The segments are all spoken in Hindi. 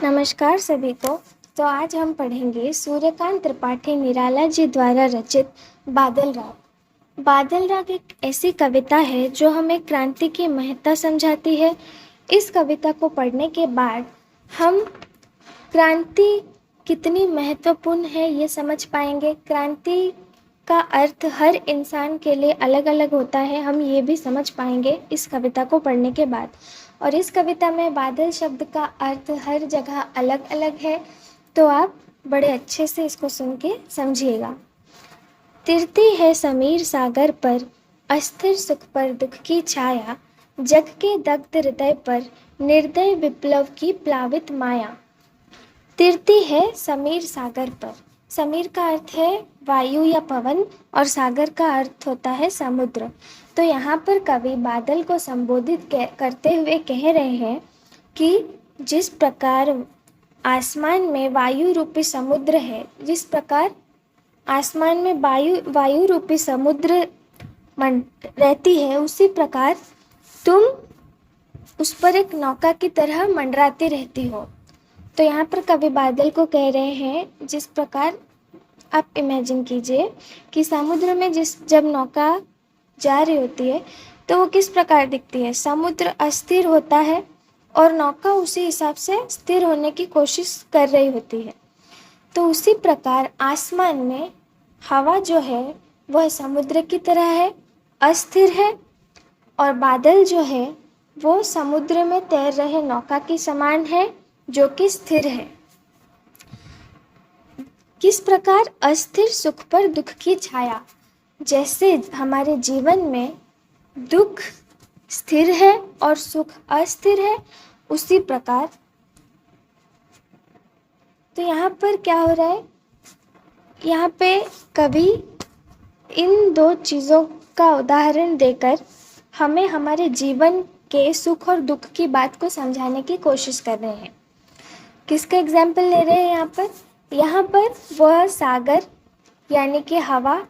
नमस्कार सभी को। तो आज हम पढ़ेंगे सूर्यकांत त्रिपाठी निराला जी द्वारा रचित बादल राग। बादल राग एक ऐसी कविता है जो हमें क्रांति की महत्ता समझाती है। इस कविता को पढ़ने के बाद हम क्रांति कितनी महत्वपूर्ण है ये समझ पाएंगे। क्रांति का अर्थ हर इंसान के लिए अलग अलग होता है, हम ये भी समझ पाएंगे इस कविता को पढ़ने के बाद। और इस कविता में बादल शब्द का अर्थ हर जगह अलग अलग है, तो आप बड़े अच्छे से इसको सुन के समझिएगा। तिरती है समीर सागर पर, अस्थिर सुख पर दुख की छाया, जग के दग्ध हृदय पर निर्दय विप्लव की प्लावित माया। तिरती है समीर सागर पर। समीर का अर्थ है वायु या पवन और सागर का अर्थ होता है समुद्र। तो यहाँ पर कवि बादल को संबोधित करते हुए कह रहे हैं कि जिस प्रकार आसमान में वायु रूपी समुद्र है, जिस प्रकार आसमान में वायु रूपी समुद्र रहती है, उसी प्रकार तुम उस पर एक नौका की तरह मंडराती रहती हो। तो यहाँ पर कवि बादल को कह रहे हैं, जिस प्रकार आप इमेजिन कीजिए कि समुद्र में जब नौका जा रही होती है तो वो किस प्रकार दिखती है। समुद्र अस्थिर होता है और नौका उसी हिसाब से स्थिर होने की कोशिश कर रही होती है। तो उसी प्रकार आसमान में हवा जो है वह समुद्र की तरह है, अस्थिर है, और बादल जो है वो समुद्र में तैर रहे नौका के समान है जो कि स्थिर है। किस प्रकार अस्थिर सुख पर दुख की छाया, जैसे हमारे जीवन में दुख स्थिर है और सुख अस्थिर है, उसी प्रकार। तो यहाँ पर क्या हो रहा है, यहाँ पे कवि इन दो चीज़ों का उदाहरण देकर हमें हमारे जीवन के सुख और दुख की बात को समझाने की कोशिश कर रहे हैं। किसका एग्जाम्पल ले रहे हैं यहाँ पर? यहाँ पर वह सागर यानी कि हवा,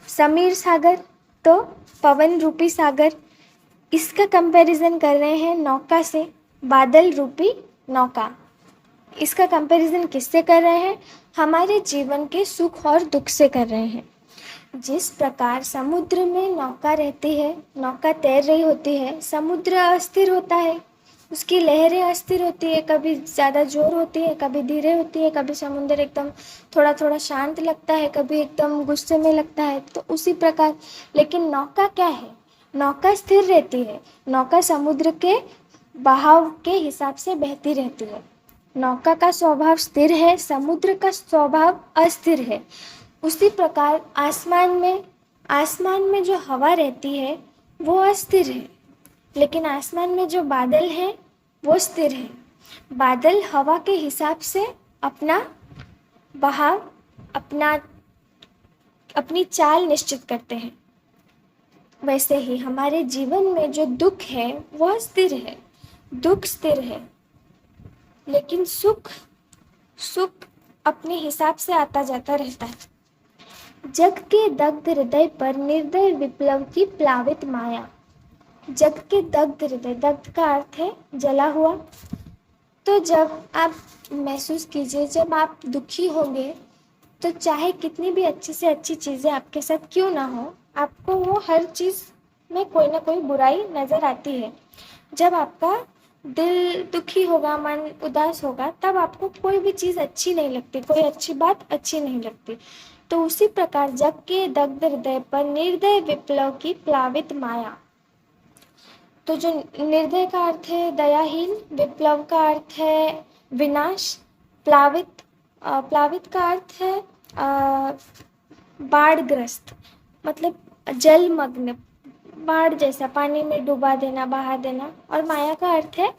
समीर सागर तो पवन रूपी सागर, इसका कंपैरिजन कर रहे हैं नौका से, बादल रूपी नौका। इसका कंपैरिजन किससे कर रहे हैं? हमारे जीवन के सुख और दुख से कर रहे हैं। जिस प्रकार समुद्र में नौका रहती है, नौका तैर रही होती है, समुद्र अस्थिर होता है, उसकी लहरें अस्थिर होती है, कभी ज़्यादा जोर होती है, कभी धीरे होती है, कभी समुद्र एकदम थोड़ा थोड़ा शांत लगता है, कभी एकदम गुस्से में लगता है। तो उसी प्रकार, लेकिन नौका क्या है? नौका स्थिर रहती है, नौका समुद्र के बहाव के हिसाब से बहती रहती है। नौका का स्वभाव स्थिर है, समुद्र का स्वभाव अस्थिर है। उसी प्रकार आसमान में जो हवा रहती है वो अस्थिर है, लेकिन आसमान में जो बादल है वो स्थिर है। बादल हवा के हिसाब से अपना बहाव, अपनी चाल निश्चित करते हैं। वैसे ही हमारे जीवन में जो दुख है वह स्थिर है, दुख स्थिर है, लेकिन सुख अपने हिसाब से आता जाता रहता है। जग के दग्ध हृदय पर निर्दय विप्लव की प्लावित माया। जग के दग्ध हृदय, दग्ध का अर्थ है जला हुआ। तो जब आप महसूस कीजिए, जब आप दुखी होंगे तो चाहे कितनी भी अच्छी से अच्छी चीज़ें आपके साथ क्यों ना हो, आपको वो हर चीज़ में कोई ना कोई बुराई नज़र आती है। जब आपका दिल दुखी होगा, मन उदास होगा, तब आपको कोई भी चीज़ अच्छी नहीं लगती, कोई अच्छी बात अच्छी नहीं लगती। तो उसी प्रकार जग के दग्ध हृदय पर निर्दय विप्लव की प्लावित माया। तो जो निर्दय का अर्थ है दयाहीन, विप्लव का अर्थ है विनाश, प्लावित का अर्थ है बाढ़ग्रस्त, मतलब जलमग्न, बाढ़ जैसा, पानी में डुबा देना, बहा देना। और माया का अर्थ है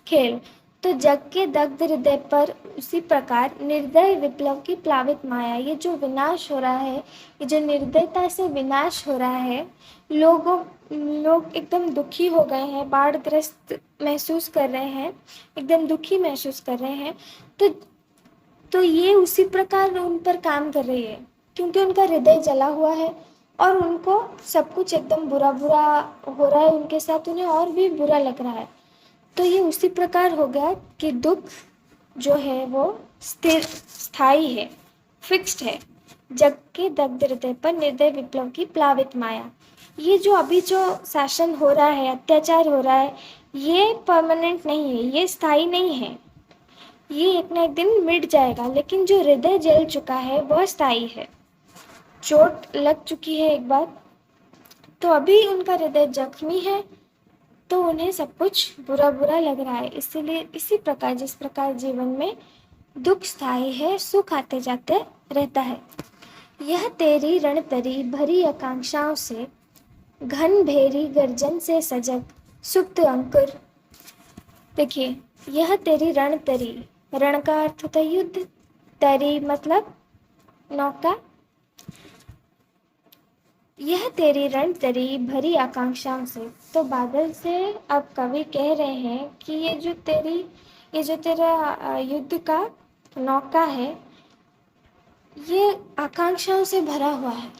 खेल। तो जग के दग्ध हृदय पर उसी प्रकार निर्दय विप्लव की प्लावित माया, ये जो विनाश हो रहा है, ये जो निर्दयता से विनाश हो रहा है, लोग एकदम दुखी हो गए हैं, बाढ़ग्रस्त महसूस कर रहे हैं, एकदम दुखी महसूस कर रहे हैं। तो ये उसी प्रकार उन पर काम कर रही है, क्योंकि उनका हृदय जला हुआ है और उनको सब कुछ एकदम बुरा बुरा हो रहा है उनके साथ, उन्हें और भी बुरा लग रहा है। तो ये उसी प्रकार हो गया कि दुख जो है वो स्थिर स्थायी है, फिक्स्ड है। जग के दग्ध हृदय पर निर्दय विप्लव की प्लावित माया। ये जो अभी जो शासन हो रहा है, अत्याचार हो रहा है, ये परमानेंट नहीं है, ये स्थायी नहीं है, ये एक ना एक दिन मिट जाएगा। लेकिन जो हृदय जल चुका है वह स्थायी है। चोट लग चुकी है एक बार, तो अभी उनका हृदय जख्मी है, तो उन्हें सब कुछ बुरा बुरा लग रहा है। इसीलिए इसी प्रकार जिस प्रकार जीवन में दुख स्थायी है, सुख आते जाते रहता है। यह तेरी रणतरी भरी आकांक्षाओं से, घन भेरी गर्जन से सजग सुप्त अंकुर। देखिए, यह तेरी रणतरी, रण का अर्थ होता है युद्ध, तरी मतलब नौका। यह तेरी रणतरी भरी आकांक्षाओं से, तो बादल से अब कवि कह रहे हैं कि ये जो तेरा युद्ध का नौका है, ये आकांक्षाओं से भरा हुआ है।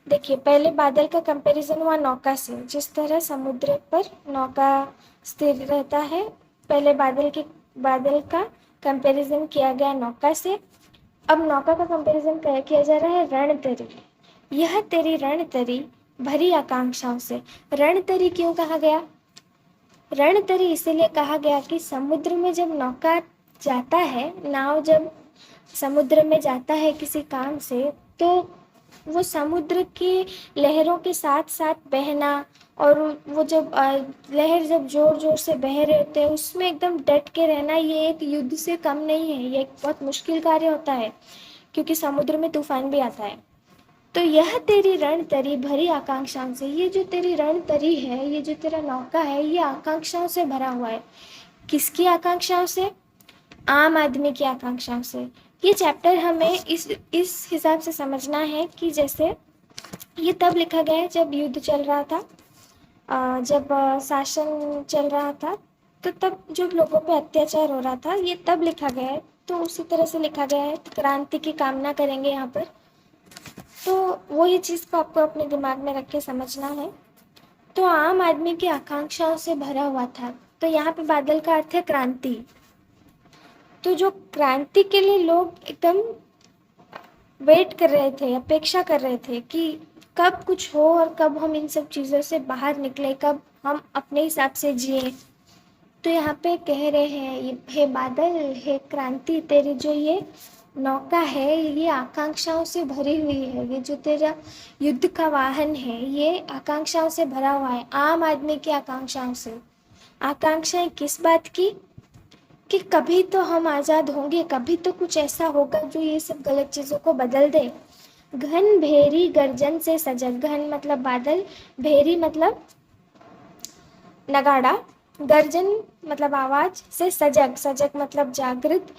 देखिए, पहले बादल का कंपैरिजन हुआ नौका से, जिस तरह समुद्र पर नौका स्थिर रहता है, पहले बादल का कंपैरिजन किया गया नौका से। अब नौका का कंपैरिजन किया जा रहा है रणतरी। यह तेरी रणतरी भरी आकांक्षाओं से। रणतरी क्यों कहा गया? रणतरी इसीलिए कहा गया कि समुद्र में जब नौका जाता है, नाव जब समुद्र में जाता है किसी काम से, तो वो समुद्र की लहरों के साथ साथ बहना, और वो जब लहर जब जोर जोर से बह रहे होते हैं, उसमें एकदम डट के रहना, ये एक युद्ध से कम नहीं है। ये एक बहुत मुश्किल कार्य होता है, क्योंकि समुद्र में तूफान भी आता है। तो यह तेरी रणतरी भरी आकांक्षाओं से, ये जो तेरी रणतरी है, ये जो तेरा नौका है, ये आकांक्षाओं से भरा हुआ है। किसकी आकांक्षाओं से? आम आदमी की आकांक्षाओं से। ये चैप्टर हमें इस हिसाब से समझना है कि जैसे ये तब लिखा गया है जब युद्ध चल रहा था, जब शासन चल रहा था, तो तब जो लोगों पे अत्याचार हो रहा था, ये तब लिखा गया है। तो उसी तरह से लिखा गया है। क्रांति की कामना करेंगे यहाँ पर, तो वही चीज़ को आपको अपने दिमाग में रख के समझना है। तो आम आदमी की आकांक्षाओं से भरा हुआ था। तो यहाँ पे बादल का अर्थ है क्रांति। तो जो क्रांति के लिए लोग एकदम वेट कर रहे थे, अपेक्षा कर रहे थे कि कब कुछ हो और कब हम इन सब चीज़ों से बाहर निकले, कब हम अपने हिसाब से जिए। तो यहाँ पे कह रहे हैं, हे बादल, हे क्रांति, तेरी जो ये नौका है, ये आकांक्षाओं से भरी हुई है। ये जो तेरा युद्ध का वाहन है, ये आकांक्षाओं से भरा हुआ है, आम आदमी की आकांक्षाओं से। आकांक्षाएं किस बात की? कि कभी तो हम आज़ाद होंगे, कभी तो कुछ ऐसा होगा जो ये सब गलत चीज़ों को बदल दे। घन भेरी गर्जन से सजग, घन मतलब बादल, भेरी मतलब नगाड़ा, गर्जन मतलब आवाज से सजग, सजग मतलब जागृत,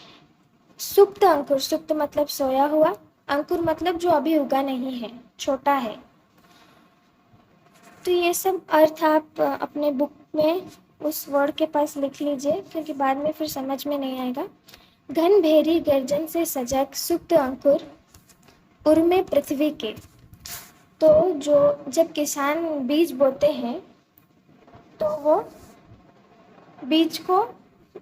सुप्त अंकुर, सुप्त मतलब सोया हुआ, अंकुर मतलब जो अभी उगा नहीं है, छोटा है। तो ये सब अर्थ आप अपने बुक में उस वर्ड के पास लिख लीजिए, क्योंकि बाद में फिर समझ में नहीं आएगा। घन भेरी गर्जन से सजग सुप्त अंकुर, उर्मे पृथ्वी के। तो जो जब किसान बीज बोते हैं, तो वो बीज को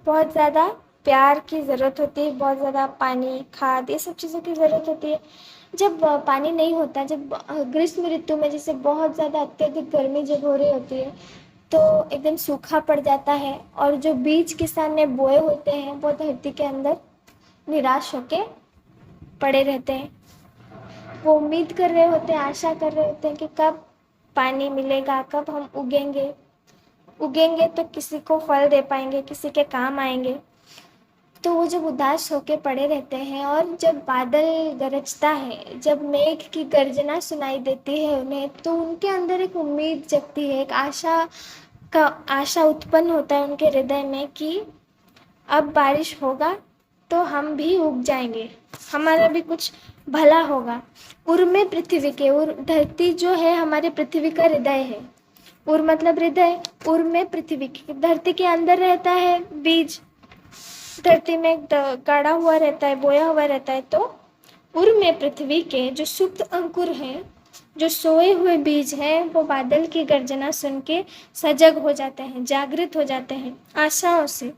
बहुत ज़्यादा प्यार की ज़रूरत होती है, बहुत ज़्यादा पानी, खाद, ये सब चीज़ों की ज़रूरत होती है। जब पानी नहीं होता, जब ग्रीष्म ऋतु में जैसे बहुत ज़्यादा अत्यधिक गर्मी जब हो रही होती है, तो एकदम सूखा पड़ जाता है, और जो बीज किसान ने बोए होते हैं वो धरती के अंदर निराश होके पड़े रहते हैं। वो उम्मीद कर रहे होते हैं, आशा कर रहे होते हैं कि कब पानी मिलेगा, कब हम उगेंगे तो किसी को फल दे पाएंगे, किसी के काम आएंगे। तो वो जब उदास होके पड़े रहते हैं, और जब बादल गरजता है, जब मेघ की गर्जना सुनाई देती है उन्हें, तो उनके अंदर एक उम्मीद जगती है, एक आशा उत्पन्न होता है उनके हृदय में कि अब बारिश होगा तो हम भी उग जाएंगे, हमारा भी कुछ भला होगा। उर में पृथ्वी के, उर धरती जो है हमारे पृथ्वी का हृदय है। उर मतलब हृदय, उर में पृथ्वी की, धरती के अंदर रहता है बीज, धरती में गाड़ा हुआ रहता है, बोया हुआ रहता है। तो उर में पृथ्वी के जो सुप्त अंकुर हैं, जो सोए हुए बीज हैं वो बादल की गर्जना सुन के सजग हो जाते हैं, जागृत हो जाते हैं आशाओं से।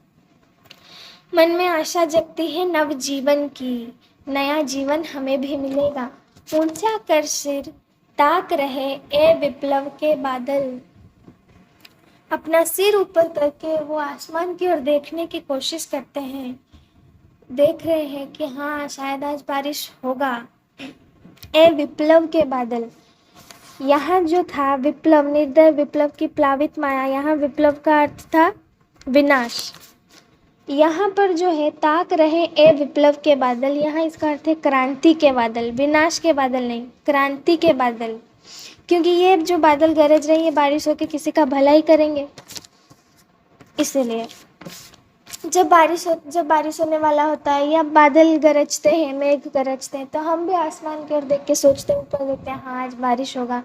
मन में आशा जगती है नव जीवन की, नया जीवन हमें भी मिलेगा। ऊंचा कर सिर, ताक रहे ए विप्लव के बादल। अपना सिर ऊपर करके वो आसमान की ओर देखने की कोशिश करते हैं, देख रहे हैं कि हाँ शायद आज बारिश होगा। ए विप्लव के बादल, यहाँ जो था विप्लव, निर्दय विप्लव की प्लावित माया, यहाँ विप्लव का अर्थ था विनाश। यहाँ पर जो है ताक रहे ए विप्लव के बादल, यहाँ इसका अर्थ है क्रांति के बादल, विनाश के बादल नहीं, क्रांति के बादल। क्योंकि ये जो बादल गरज रही है बारिश होकर किसी का भला ही करेंगे। इसीलिए जब बारिश होने वाला होता है या बादल गरजते हैं, मेघ गरजते हैं, तो हम भी आसमान की ओर देख के सोचते हैं, ऊपर देखते हैं हाँ आज बारिश होगा,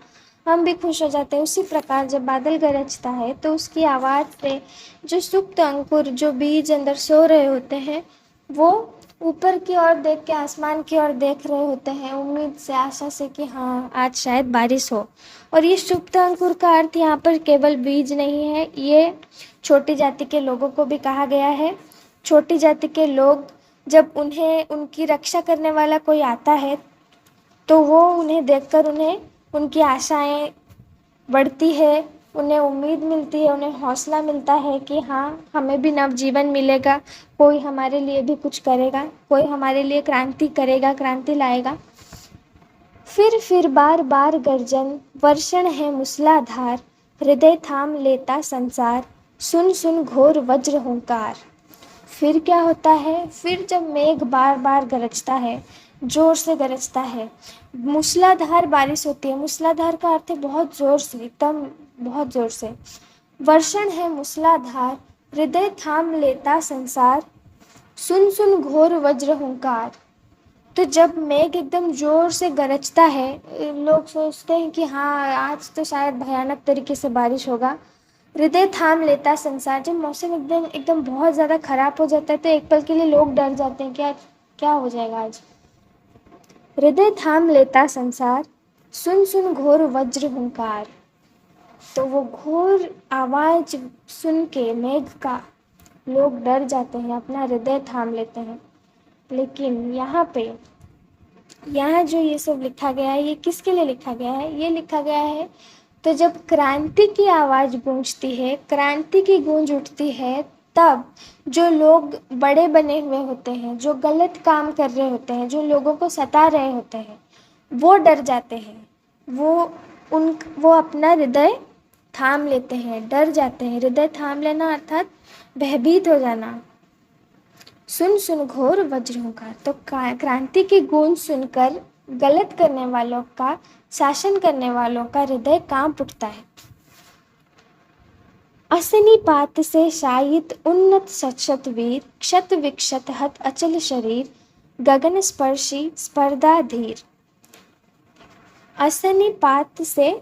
हम भी खुश हो जाते हैं। उसी प्रकार जब बादल गरजता है तो उसकी आवाज़ से जो सुप्त अंकुर, जो बीज अंदर सो रहे होते हैं, वो ऊपर की ओर देख के, आसमान की ओर देख रहे होते हैं, उम्मीद से, आशा से कि हाँ आज शायद बारिश हो। और ये सुप्त अंकुर का अर्थ यहाँ पर केवल बीज नहीं है, ये छोटी जाति के लोगों को भी कहा गया है। छोटी जाति के लोग जब उन्हें उनकी रक्षा करने वाला कोई आता है तो वो उन्हें देखकर उनकी आशाएं बढ़ती है, उन्हें उम्मीद मिलती है, उन्हें हौसला मिलता है कि हाँ हमें भी नवजीवन मिलेगा, कोई हमारे लिए भी कुछ करेगा, कोई हमारे लिए क्रांति करेगा, क्रांति लाएगा। फिर बार बार गर्जन, वर्षण है मूसलाधार, हृदय थाम लेता संसार, सुन सुन घोर वज्र हुंकार। फिर क्या होता है? फिर जब मेघ बार बार गरजता है, जोर से गरजता है, मूसलाधार बारिश होती है। मूसलाधार का अर्थ है बहुत ज़ोर से, एकदम बहुत ज़ोर से। वर्षण है मूसलाधार, हृदय थाम लेता संसार, सुन सुन घोर वज्र हुंकार। तो जब मेघ एकदम ज़ोर से गरजता है, लोग सोचते हैं कि हाँ आज तो शायद भयानक तरीके से बारिश होगा। हृदय थाम लेता संसार, जब मौसम एकदम बहुत ज़्यादा ख़राब हो जाता है तो एक पल के लिए लोग डर जाते हैं, क्या हो जाएगा आज। हृदय थाम लेता संसार, सुन सुन घोर वज्र हुंकार। तो वो घोर आवाज़ सुन के मेघ का लोग डर जाते हैं, अपना हृदय थाम लेते हैं। लेकिन यहाँ जो ये सब लिखा गया है, ये किसके लिए लिखा गया है? ये लिखा गया है तो जब क्रांति की आवाज़ गूंजती है, क्रांति की गूंज उठती है, तब जो लोग बड़े बने हुए होते हैं, जो गलत काम कर रहे होते हैं, जो लोगों को सता रहे होते हैं, वो डर जाते हैं, वो अपना हृदय थाम लेते हैं, डर जाते हैं। हृदय थाम लेना अर्थात भयभीत हो जाना। सुन सुन घोर वज्र हुंकार, तो क्रांति की गूंज सुनकर गलत करने वालों का, शासन करने वालों का हृदय कांप उठता है। असनी पात से शायित उन्नत शत वीर, क्षत विक्षत हत अचल शरीर, गगन स्पर्शी स्पर्धा धीर। असनी पात से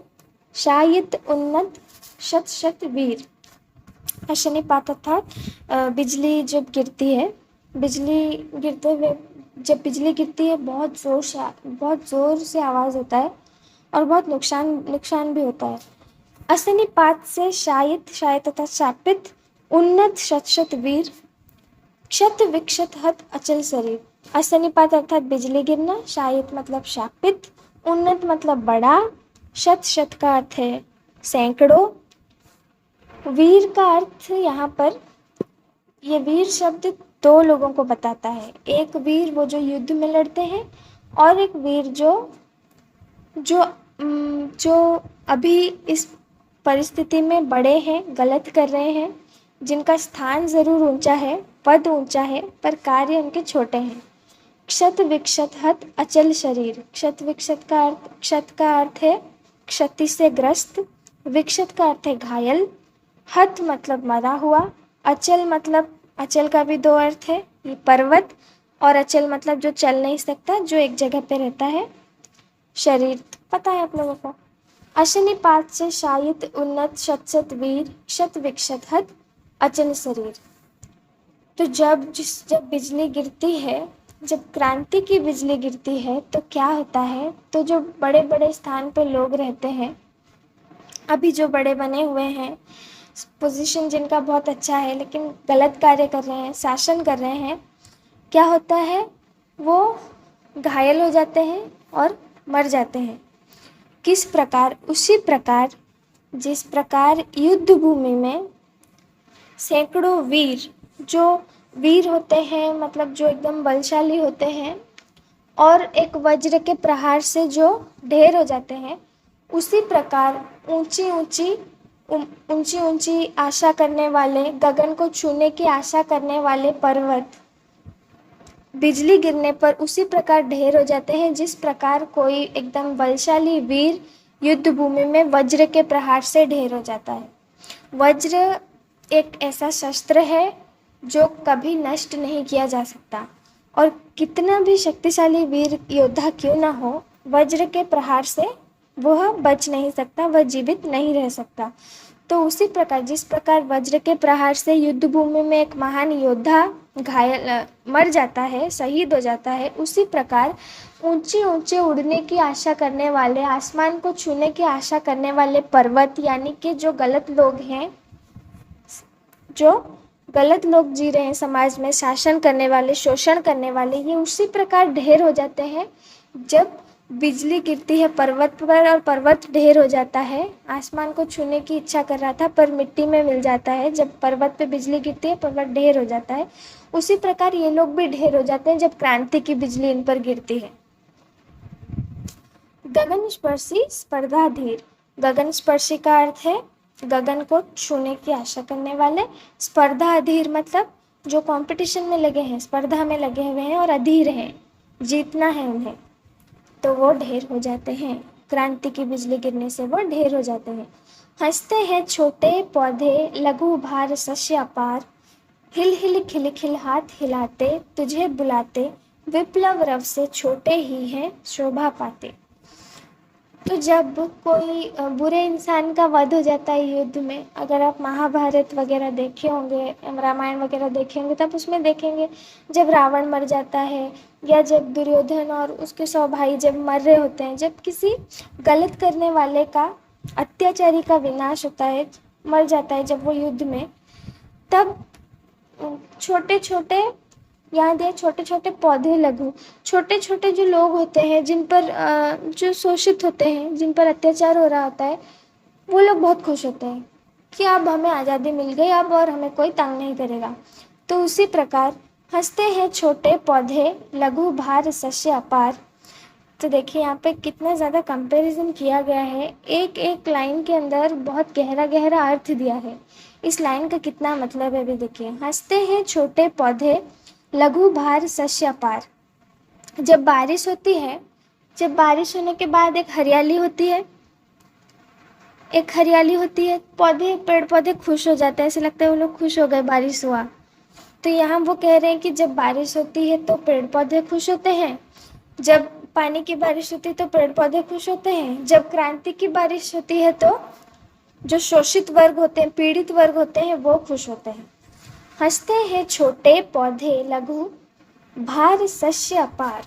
शायित उन्नत शत वीर। असनी पात अर्थात बिजली जब गिरती है, बिजली गिरते हुए जब बिजली गिरती है बहुत ज़ोर से आवाज़ होता है और बहुत नुकसान भी होता है। असनी पात से शायित तथा शापित, उन्नत शत वीर, क्षत विक्षत हत अचल शरीर। असनी पात अर्थात बिजली गिरना, शायित मतलब शापित, उन्नत मतलब बड़ा, शत का अर्थ है सैकड़ों, वीर का अर्थ यहाँ पर, ये वीर शब्द दो लोगों को बताता है। एक वीर वो जो युद्ध में लड़ते हैं, और एक वीर जो अभी इस परिस्थिति में बड़े हैं, गलत कर रहे हैं, जिनका स्थान ज़रूर ऊंचा है, पद ऊंचा है, पर कार्य उनके छोटे हैं। क्षत विक्षत हत अचल शरीर। क्षत विक्षत का अर्थ, क्षत का अर्थ है क्षति से ग्रस्त, विक्षत का अर्थ है घायल, हत मतलब मरा हुआ, अचल मतलब, अचल का भी दो अर्थ है, ये पर्वत, और अचल मतलब जो चल नहीं सकता, जो एक जगह पे रहता है। शरीर पता है आप लोगों को। अशनि पात से शायित उन्नत शत वीर, क्षत विक्षत हत अचल शरीर। तो जब बिजली गिरती है जब क्रांति की बिजली गिरती है तो क्या होता है, तो जो बड़े बड़े स्थान पे लोग रहते हैं, अभी जो बड़े बने हुए हैं, पोजीशन जिनका बहुत अच्छा है लेकिन गलत कार्य कर रहे हैं, शासन कर रहे हैं, क्या होता है, वो घायल हो जाते हैं और मर जाते हैं। किस प्रकार? उसी प्रकार जिस प्रकार युद्ध भूमि में सैकड़ों वीर, जो वीर होते हैं, मतलब जो एकदम बलशाली होते हैं, और एक वज्र के प्रहार से जो ढेर हो जाते हैं, उसी प्रकार ऊंची ऊंची ऊंची ऊंची आशा करने वाले, गगन को छूने की आशा करने वाले पर्वत बिजली गिरने पर उसी प्रकार ढेर हो जाते हैं, जिस प्रकार कोई एकदम बलशाली वीर युद्ध भूमि में वज्र के प्रहार से ढेर हो जाता है। वज्र एक ऐसा शस्त्र है जो कभी नष्ट नहीं किया जा सकता, और कितना भी शक्तिशाली वीर योद्धा क्यों ना हो, वज्र के प्रहार से वह बच नहीं सकता, वह जीवित नहीं रह सकता। तो उसी प्रकार जिस प्रकार वज्र के प्रहार से युद्ध भूमि में एक महान योद्धा घायल मर जाता है, शहीद हो जाता है, उसी प्रकार ऊंचे ऊंचे उड़ने की आशा करने वाले, आसमान को छूने की आशा करने वाले पर्वत, यानी कि जो गलत लोग हैं, जो गलत लोग जी रहे हैं समाज में, शासन करने वाले, शोषण करने वाले, ये उसी प्रकार ढेर हो जाते हैं। जब बिजली गिरती है पर्वत पर और पर्वत ढेर हो जाता है, आसमान को छूने की इच्छा कर रहा था पर मिट्टी में मिल जाता है, जब पर्वत पे बिजली गिरती है पर्वत ढेर हो जाता है, उसी प्रकार ये लोग भी ढेर हो जाते हैं जब क्रांति की बिजली इन पर गिरती है। गगन स्पर्शी स्पर्धाधीर। गगन स्पर्शी का अर्थ है गगन को छूने की आशा करने वाले, स्पर्धा अधीर मतलब जो कंपटीशन में लगे हैं, स्पर्धा में लगे हुए हैं और अधीर हैं, जीतना है उन्हें, तो वो ढेर हो जाते हैं। क्रांति की बिजली गिरने से वो ढेर हो जाते हैं। हंसते हैं छोटे पौधे, लघु भार शस्य अपार, हिल हिल खिल खिल हाथ हिलाते, तुझे बुलाते, विप्लव रव से छोटे ही हैं शोभा पाते। तो जब कोई बुरे इंसान का वध हो जाता है युद्ध में, अगर आप महाभारत वगैरह देखे होंगे, रामायण वगैरह देखे होंगे, तब उसमें देखेंगे जब रावण मर जाता है, या जब दुर्योधन और उसके 100 भाई जब मर रहे होते हैं, जब किसी गलत करने वाले का, अत्याचारी का विनाश होता है, मर जाता है जब वो युद्ध में, तब छोटे छोटे, यहाँ दिए छोटे छोटे पौधे, लघु छोटे छोटे जो लोग होते हैं, जिन पर जो शोषित होते हैं, जिन पर अत्याचार हो रहा होता है, वो लोग बहुत खुश होते हैं कि अब हमें आज़ादी मिल गई, अब और हमें कोई तंग नहीं करेगा। तो उसी प्रकार हंसते हैं छोटे पौधे, लघु भार शस्य अपार। तो देखिए यहाँ पे कितना ज़्यादा कंपैरिजन किया गया है, एक एक लाइन के अंदर बहुत गहरा गहरा अर्थ दिया है। इस लाइन का कितना मतलब है भी देखिए। हंसते हैं छोटे पौधे, लघु भार शस्य अपार। जब बारिश होती है, जब बारिश होने के बाद एक हरियाली होती है, एक हरियाली होती है, पौधे, पेड़ पौधे खुश हो जाते हैं, ऐसे लगता है वो लोग खुश हो गए, बारिश हुआ। तो यहाँ वो कह रहे हैं कि जब बारिश होती है तो पेड़ पौधे खुश होते हैं, जब पानी की बारिश होती है तो पेड़ पौधे खुश होते हैं, जब क्रांति की बारिश होती है तो जो शोषित वर्ग होते हैं, पीड़ित वर्ग होते हैं, वो खुश होते हैं। हंसते हैं छोटे पौधे, लघु भार शस्य अपार।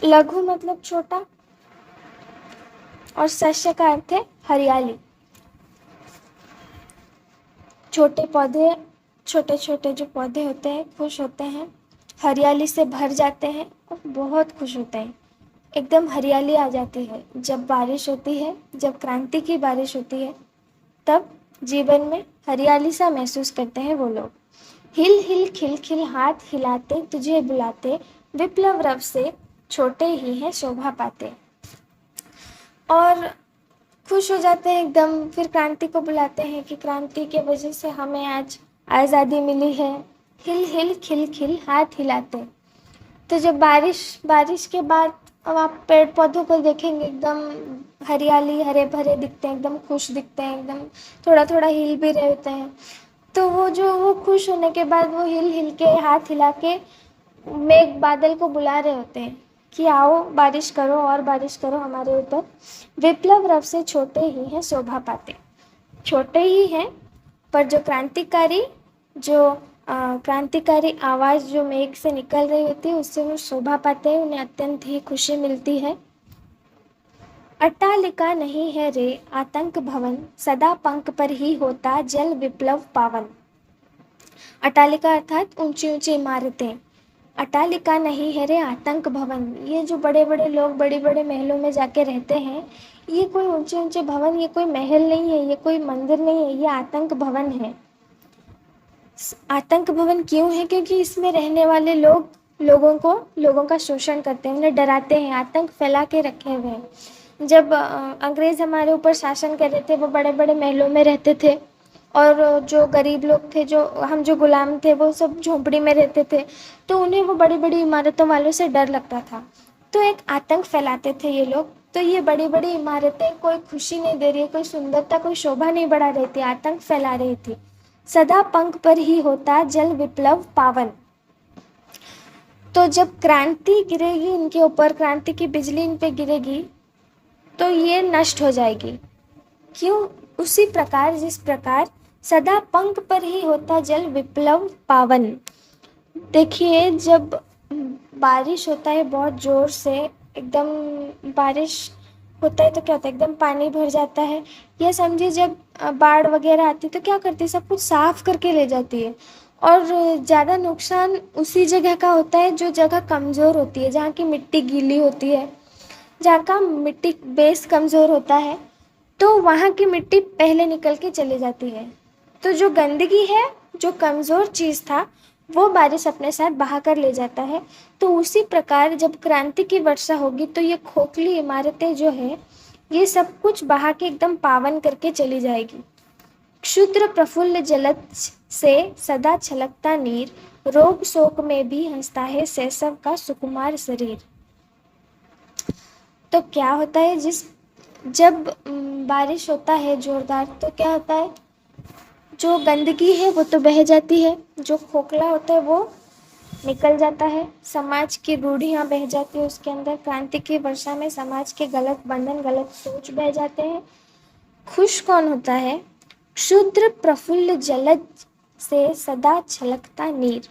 लघु मतलब छोटा, और शस्य का अर्थ है हरियाली। छोटे पौधे, छोटे छोटे जो पौधे होते हैं खुश होते हैं, हरियाली से भर जाते हैं और बहुत खुश होते हैं, एकदम हरियाली आ जाती है। जब बारिश होती है, जब क्रांति की बारिश होती है, तब जीवन में हरियाली सा महसूस करते हैं वो लोग। हिल हिल खिल खिल हाथ हिलाते, तुझे बुलाते, विप्लव रव से छोटे ही हैं शोभा पाते। और खुश हो जाते हैं एकदम, फिर क्रांति को बुलाते हैं कि क्रांति के वजह से हमें आज आज़ादी मिली है। हिल हिल खिल खिल हाथ हिलाते। तो जब बारिश के बाद अब आप पेड़ पौधों को देखेंगे, एकदम हरियाली, हरे भरे दिखते हैं, एकदम खुश दिखते हैं, एकदम थोड़ा थोड़ा हिल भी रहते हैं। तो वो खुश होने के बाद वो हिल हिल के, हाथ हिला के मेघ बादल को बुला रहे होते हैं कि आओ बारिश करो और बारिश करो हमारे ऊपर। विप्लव रव से छोटे ही हैं शोभा पाते। छोटे ही हैं, पर जो क्रांतिकारी, जो क्रांतिकारी आवाज़ जो मेघ से निकल रही होती है उससे वो शोभा पाते हैं, उन्हें अत्यंत ही खुशी मिलती है। अट्टालिका नहीं है रे आतंक भवन, सदा पंख पर ही होता जल विप्लव पावन। अट्टालिका अर्थात ऊंची ऊंची इमारतें। अट्टालिका नहीं है रे आतंक भवन, ये जो बड़े बड़े लोग बड़े बड़े महलों में जाके रहते हैं, ये कोई ऊंचे ऊंचे भवन, ये कोई महल नहीं है, ये कोई मंदिर नहीं है, ये आतंक भवन है। आतंक भवन क्यों है? क्योंकि इसमें रहने वाले लोगों का शोषण करते हैं, उन्हें डराते हैं, आतंक फैला के रखे हुए हैं। जब अंग्रेज हमारे ऊपर शासन कर रहे थे, वो बड़े बड़े महलों में रहते थे, और जो गरीब लोग थे, जो गुलाम थे, वो सब झोंपड़ी में रहते थे, तो उन्हें वो बड़ी बड़ी इमारतों वालों से डर लगता था, तो एक आतंक फैलाते थे ये लोग। तो ये बड़ी बड़ी इमारतें कोई खुशी नहीं दे रही है, कोई सुंदरता, कोई शोभा नहीं बढ़ा रही थी, आतंक फैला रही थी। सदा पंख पर ही होता जल विप्लव पावन। तो जब क्रांति गिरेगी इनके ऊपर, क्रांति की बिजली इन पे गिरेगी, तो ये नष्ट हो जाएगी। क्यों? उसी प्रकार जिस प्रकार सदा पंख पर ही होता जल विप्लव पावन। देखिए, जब बारिश होता है बहुत ज़ोर से, एकदम बारिश होता है तो क्या होता है, एकदम पानी भर जाता है। या समझिए जब बाढ़ वगैरह आती है तो क्या करती है, सब कुछ साफ़ करके ले जाती है, और ज़्यादा नुकसान उसी जगह का होता है जो जगह कमज़ोर होती है, जहाँ की मिट्टी गीली होती है, जहाँ का मिट्टी बेस कमज़ोर होता है, तो वहाँ की मिट्टी पहले निकल के चली जाती है। तो जो गंदगी है, जो कमज़ोर चीज़ था, वो बारिश अपने साथ बहा कर ले जाता है। तो उसी प्रकार जब क्रांति की वर्षा होगी तो ये खोखली इमारतें जो है, ये सब कुछ बहा के एकदम पावन करके चली जाएगी। क्षुद्र प्रफुल्ल जलज से सदा छलकता नीर, रोग शोक में भी हंसता है शैशव का सुकुमार शरीर। तो क्या होता है, जब बारिश होता है जोरदार, तो क्या होता है, जो गंदगी है वो तो बह जाती है, जो खोखला होता है वो निकल जाता है, समाज की रूढ़ियाँ बह जाती है उसके अंदर। क्रांति की वर्षा में समाज के गलत बंधन, गलत सोच बह जाते हैं। खुश कौन होता है? क्षुद्र प्रफुल्ल जलज से सदा छलकता नीर।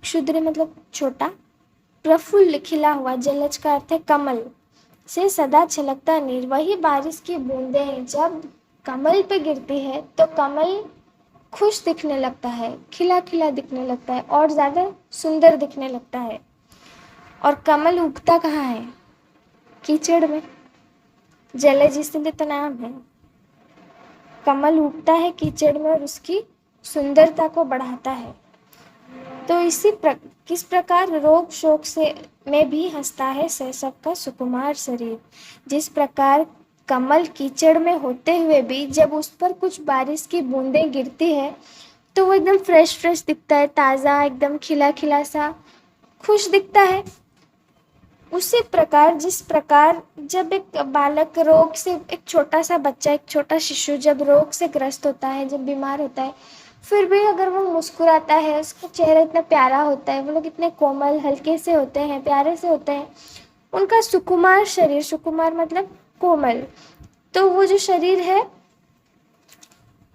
क्षुद्र मतलब छोटा, प्रफुल्ल खिला हुआ, जलज का अर्थ है कमल, से सदा छलकता नीर। वही बारिश की बूंदें जब कमल पे गिरती है तो कमल खुश दिखने लगता है, खिला खिला दिखने लगता है, और ज़्यादा सुंदर दिखने लगता है। और कमल उगता कहाँ है? कीचड़ में। जलज इसलिए तो नाम है। कमल उगता है कीचड़ में और उसकी सुंदरता को बढ़ाता है। तो किस प्रकार रोग शोक से में भी हंसता है शैशव का सुकुमार शरीर। जिस प्रकार कमल कीचड़ में होते हुए भी जब उस पर कुछ बारिश की बूंदें गिरती है तो वो एकदम फ्रेश फ्रेश दिखता है, ताज़ा, एकदम खिला खिला सा, खुश दिखता है। उसी प्रकार जिस प्रकार जब एक बालक रोग से, एक छोटा सा बच्चा, एक छोटा शिशु जब रोग से ग्रस्त होता है, जब बीमार होता है, फिर भी अगर वो मुस्कुराता है, उसका चेहरा इतना प्यारा होता है, वो लोग इतने कोमल हल्के से होते हैं, प्यारे से होते हैं, उनका सुकुमार शरीर, सुकुमार मतलब कोमल, तो वो जो शरीर है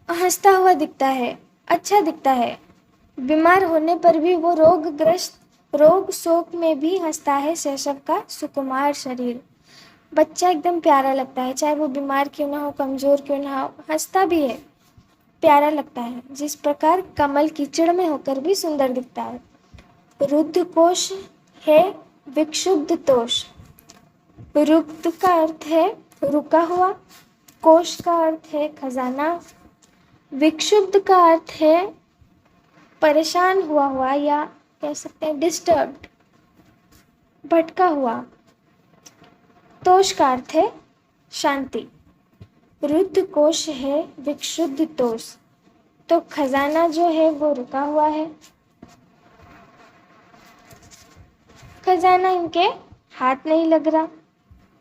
हंसता हुआ दिखता है, अच्छा दिखता है। बीमार होने पर भी वो रोग शोक में भी हंसता है शैशव का सुकुमार शरीर। बच्चा एकदम प्यारा लगता है, चाहे वो बीमार क्यों ना हो, कमज़ोर क्यों ना हो, हंसता भी है, प्यारा लगता है। जिस प्रकार कमल कीचड़ में होकर भी सुंदर दिखता है। रुद्ध कोश है विक्षुब्ध तोष। रुद्ध का अर्थ है रुका हुआ, कोश का अर्थ है खजाना, विक्षुब्ध का अर्थ है परेशान हुआ या कह सकते हैं डिस्टर्ब्ड, भटका हुआ। तोष का अर्थ है शांति। रुद्ध कोश है विक्षुब्ध तोष, तो खजाना जो है वो रुका हुआ है, खजाना इनके हाथ नहीं लग रहा।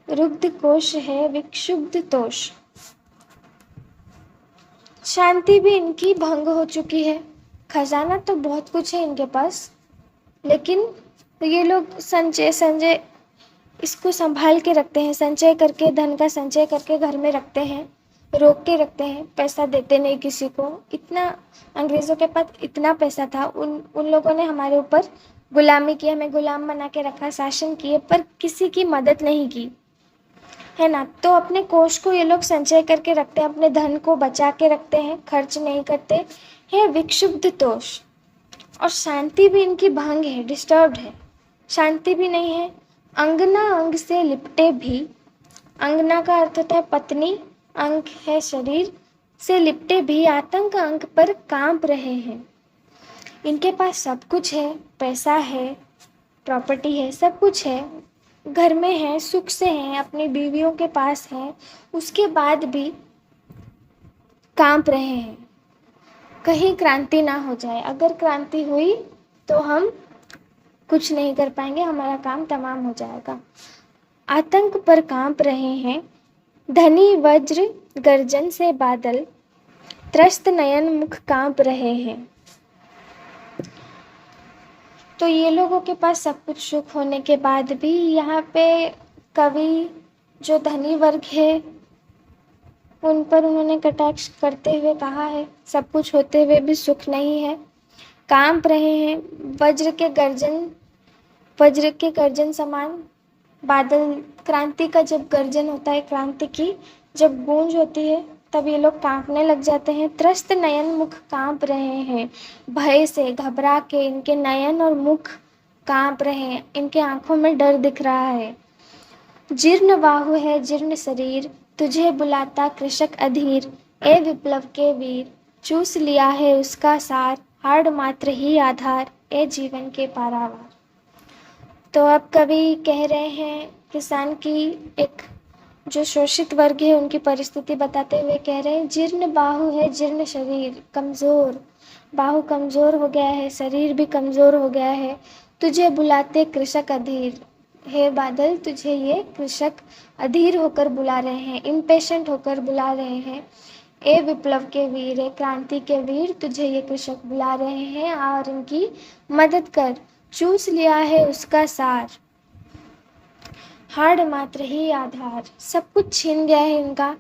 रुद्ध कोश है विक्षुब्ध तोष, शांति भी इनकी भंग हो चुकी है। खजाना तो बहुत कुछ है इनके पास, लेकिन ये लोग संचय इसको संभाल के रखते हैं, संचय करके, धन का संचय करके घर में रखते हैं, रोक के रखते हैं, पैसा देते नहीं किसी को। इतना अंग्रेज़ों के पास इतना पैसा था, उन लोगों ने हमारे ऊपर गुलामी की, हमें गुलाम बना के रखा, शासन किए, पर किसी की मदद नहीं की, है ना। तो अपने कोष को ये लोग संचय करके रखते हैं, अपने धन को बचा के रखते हैं, खर्च नहीं करते हैं। विक्षुब्ध तोष, और शांति भी इनकी भंग है, डिस्टर्ब्ड है, शांति भी नहीं है। अंगना अंग से लिपटे भी, अंगना का अर्थ होता है पत्नी, अंग है शरीर, से लिपटे भी आतंक अंक पर कांप रहे हैं। इनके पास सब कुछ है, पैसा है, प्रॉपर्टी है, सब कुछ है, घर में है, सुख से हैं, अपनी बीवियों के पास हैं, उसके बाद भी कांप रहे हैं, कहीं क्रांति ना हो जाए। अगर क्रांति हुई तो हम कुछ नहीं कर पाएंगे, हमारा काम तमाम हो जाएगा। आतंक पर कांप रहे हैं, धनी वज्र गर्जन से बादल, त्रस्त नयन मुख कांप रहे हैं। तो ये लोगों के पास सब कुछ सुख होने के बाद भी यहाँ पे कवि जो धनी वर्ग है उन पर उन्होंने कटाक्ष करते हुए कहा है, सब कुछ होते हुए भी सुख नहीं है, कांप रहे हैं। वज्र के गर्जन समान बादल, क्रांति का जब गर्जन होता है, क्रांति की जब गूंज होती है, तब ये लोग कांपने लग जाते हैं। त्रस्त नयन मुख कांप रहे हैं, भय से घबरा के इनके नयन और मुख कांप रहे हैं, इनके आंखों में डर दिख रहा है। जीर्ण बाहु है जीर्ण शरीर, तुझे बुलाता कृषक अधीर, ए विप्लव के वीर, चूस लिया है उसका सार, हाड़ मात्र ही आधार, ए जीवन के पारावार। तो अब कवि कह रहे हैं, किसान की एक जो शोषित वर्ग है उनकी परिस्थिति बताते हुए कह रहे हैं, जीर्ण बाहु है जीर्ण शरीर, कमज़ोर, बाहु कमज़ोर हो गया है, शरीर भी कमज़ोर हो गया है, तुझे बुलाते कृषक अधीर, हे बादल तुझे ये कृषक अधीर होकर बुला रहे हैं, इम्पेशेंट होकर बुला रहे हैं। ए विप्लव के वीर, ए क्रांति के वीर, तुझे ये कृषक बुला रहे हैं और इनकी मदद कर। चूस लिया है उसका सार, हाड़ मात्र ही आधार, सब कुछ छीन गया है इनका,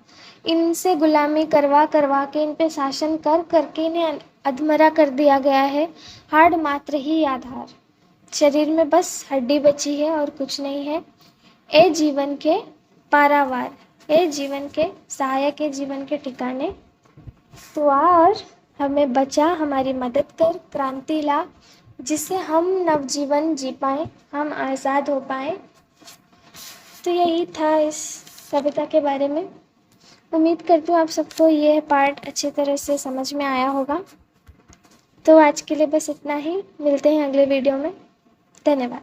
इनसे गुलामी करवा करवा के, इन पे शासन कर करके इन्हें अधमरा कर दिया गया है। हाड़ मात्र ही आधार, शरीर में बस हड्डी बची है और कुछ नहीं है। ए जीवन के पारावार, ए जीवन के सहायक, ए जीवन के ठिकाने, तो आ और हमें बचा, हमारी मदद कर, क्रांति ला, जिससे हम नवजीवन जी पाएँ, हम आज़ाद हो पाएँ। तो यही था इस कविता के बारे में। उम्मीद करती हूँ आप सबको ये पार्ट अच्छी तरह से समझ में आया होगा। तो आज के लिए बस इतना ही, मिलते हैं अगले वीडियो में। धन्यवाद।